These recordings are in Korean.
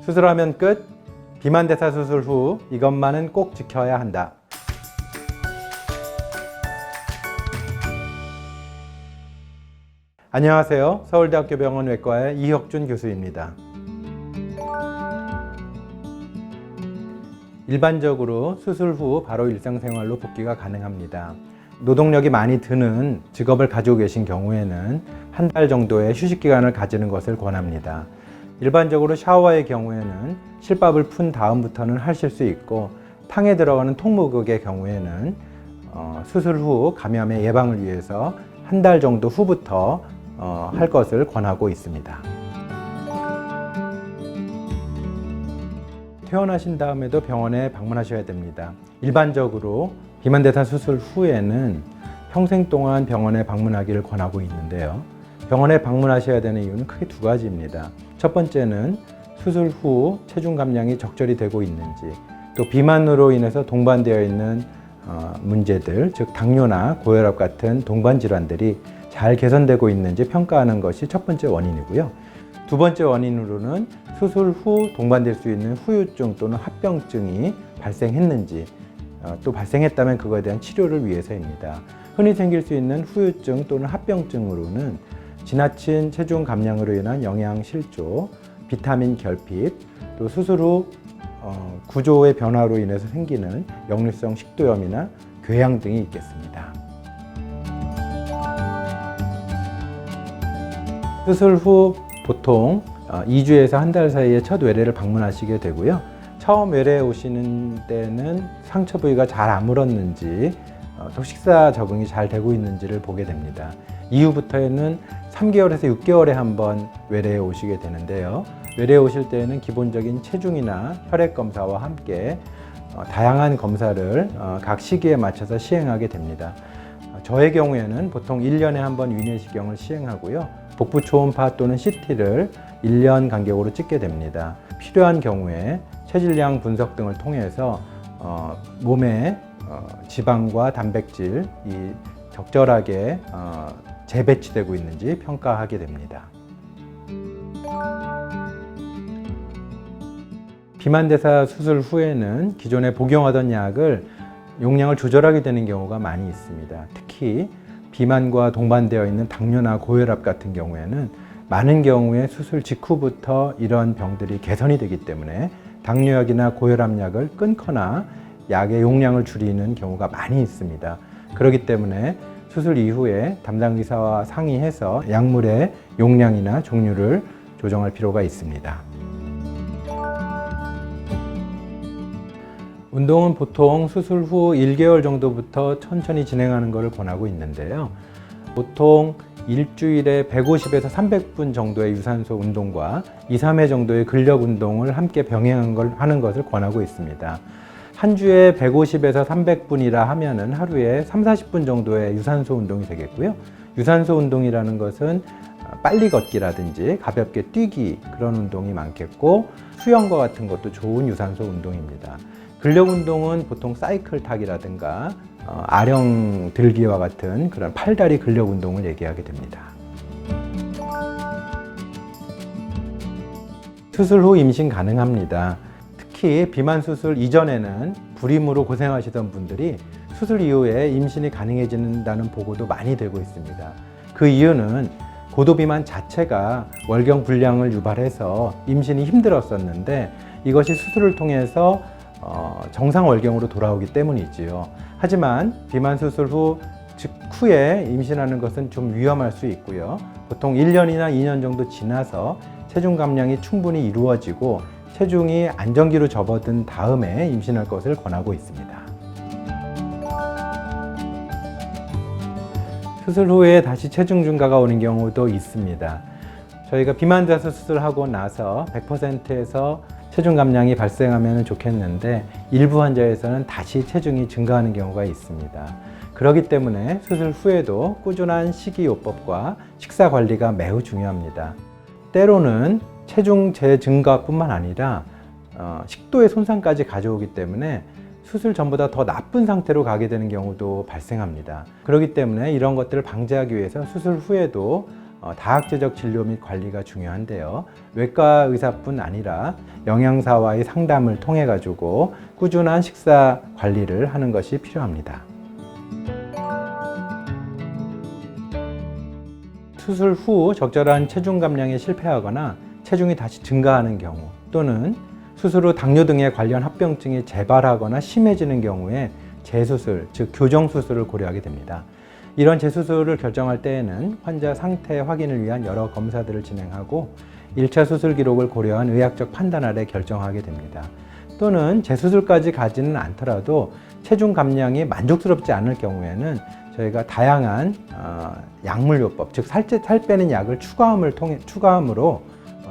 수술하면 끝. 비만대사 수술 후 이것만은 꼭 지켜야 한다. 안녕하세요. 서울대학교 병원 외과의 이혁준 교수입니다. 일반적으로 수술 후 바로 일상생활로 복귀가 가능합니다. 노동력이 많이 드는 직업을 가지고 계신 경우에는 한 달 정도의 휴식기간을 가지는 것을 권합니다. 일반적으로 샤워의 경우에는 실밥을 푼 다음부터는 하실 수 있고, 탕에 들어가는 통목욕의 경우에는 수술 후 감염의 예방을 위해서 한 달 정도 후부터 할 것을 권하고 있습니다. 퇴원하신 다음에도 병원에 방문하셔야 됩니다. 일반적으로 비만대사 수술 후에는 평생 동안 병원에 방문하기를 권하고 있는데요. 병원에 방문하셔야 되는 이유는 크게 두 가지입니다. 첫 번째는 수술 후 체중 감량이 적절히 되고 있는지, 또 비만으로 인해서 동반되어 있는 문제들, 즉 당뇨나 고혈압 같은 동반 질환들이 잘 개선되고 있는지 평가하는 것이 첫 번째 원인이고요. 두 번째 원인으로는 수술 후 동반될 수 있는 후유증 또는 합병증이 발생했는지, 또 발생했다면 그거에 대한 치료를 위해서입니다. 흔히 생길 수 있는 후유증 또는 합병증으로는 지나친 체중 감량으로 인한 영양 실조, 비타민 결핍, 또 수술 후 구조의 변화로 인해서 생기는 역류성 식도염이나 궤양 등이 있겠습니다. 수술 후 보통 2주에서 한 달 사이에 첫 외래를 방문하시게 되고요. 처음 외래에 오시는 때는 상처 부위가 잘 아물었는지, 또 식사 적응이 잘 되고 있는지를 보게 됩니다. 이후부터는 3개월에서 6개월에 한 번 외래에 오시게 되는데요. 외래에 오실 때에는 기본적인 체중이나 혈액 검사와 함께 다양한 검사를 각 시기에 맞춰서 시행하게 됩니다. 저의 경우에는 보통 1년에 한 번 위내시경을 시행하고요. 복부 초음파 또는 CT를 1년 간격으로 찍게 됩니다. 필요한 경우에 체질량 분석 등을 통해서 몸에 지방과 단백질이 적절하게 재배치되고 있는지 평가하게 됩니다. 비만대사 수술 후에는 기존에 복용하던 약을 용량을 조절하게 되는 경우가 많이 있습니다. 특히 비만과 동반되어 있는 당뇨나 고혈압 같은 경우에는 많은 경우에 수술 직후부터 이런 병들이 개선이 되기 때문에 당뇨약이나 고혈압약을 끊거나 약의 용량을 줄이는 경우가 많이 있습니다. 그렇기 때문에 수술 이후에 담당 의사와 상의해서 약물의 용량이나 종류를 조정할 필요가 있습니다. 운동은 보통 수술 후 1개월 정도부터 천천히 진행하는 것을 권하고 있는데요. 보통 일주일에 150에서 300분 정도의 유산소 운동과 2, 3회 정도의 근력 운동을 함께 병행하는 것을 권하고 있습니다. 한 주에 150에서 300분이라 하면은 하루에 3, 40분 정도의 유산소 운동이 되겠고요. 유산소 운동이라는 것은 빨리 걷기라든지 가볍게 뛰기, 그런 운동이 많겠고, 수영과 같은 것도 좋은 유산소 운동입니다. 근력 운동은 보통 사이클 타기라든가 아령 들기와 같은 그런 팔다리 근력 운동을 얘기하게 됩니다. 수술 후 임신 가능합니다. 특히 비만 수술 이전에는 불임으로 고생하시던 분들이 수술 이후에 임신이 가능해진다는 보고도 많이 되고 있습니다. 그 이유는 고도비만 자체가 월경 불량을 유발해서 임신이 힘들었었는데, 이것이 수술을 통해서 정상 월경으로 돌아오기 때문이지요. 하지만 비만 수술 후 직후에 임신하는 것은 좀 위험할 수 있고요. 보통 1년이나 2년 정도 지나서 체중 감량이 충분히 이루어지고 체중이 안정기로 접어든 다음에 임신할 것을 권하고 있습니다. 수술 후에 다시 체중 증가가 오는 경우도 있습니다. 저희가 비만대사 수술하고 나서 100%에서 체중 감량이 발생하면 좋겠는데, 일부 환자에서는 다시 체중이 증가하는 경우가 있습니다. 그렇기 때문에 수술 후에도 꾸준한 식이요법과 식사 관리가 매우 중요합니다. 때로는 체중 재증가뿐만 아니라 식도의 손상까지 가져오기 때문에 수술 전보다 더 나쁜 상태로 가게 되는 경우도 발생합니다. 그렇기 때문에 이런 것들을 방지하기 위해서 수술 후에도 다학제적 진료 및 관리가 중요한데요. 외과 의사뿐 아니라 영양사와의 상담을 통해 가지고 꾸준한 식사 관리를 하는 것이 필요합니다. 수술 후 적절한 체중 감량에 실패하거나 체중이 다시 증가하는 경우, 또는 수술 후 당뇨 등의 관련 합병증이 재발하거나 심해지는 경우에 재수술, 즉 교정수술을 고려하게 됩니다. 이런 재수술을 결정할 때에는 환자 상태 확인을 위한 여러 검사들을 진행하고 1차 수술 기록을 고려한 의학적 판단 아래 결정하게 됩니다. 또는 재수술까지 가지는 않더라도 체중 감량이 만족스럽지 않을 경우에는 저희가 다양한 약물요법, 즉 살 빼는 약을 추가함으로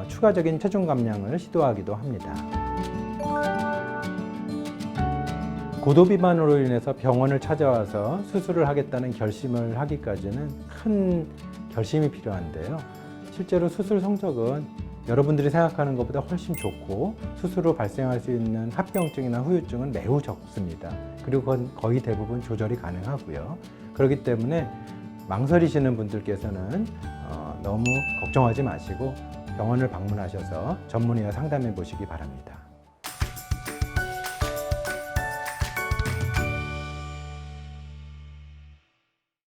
추가적인 체중 감량을 시도하기도 합니다. 고도 비만으로 인해서 병원을 찾아와서 수술을 하겠다는 결심을 하기까지는 큰 결심이 필요한데요. 실제로 수술 성적은 여러분들이 생각하는 것보다 훨씬 좋고 수술 후 발생할 수 있는 합병증이나 후유증은 매우 적습니다. 그리고 그건 거의 대부분 조절이 가능하고요. 그렇기 때문에 망설이시는 분들께서는 너무 걱정하지 마시고 병원을 방문하셔서 전문의와 상담해 보시기 바랍니다.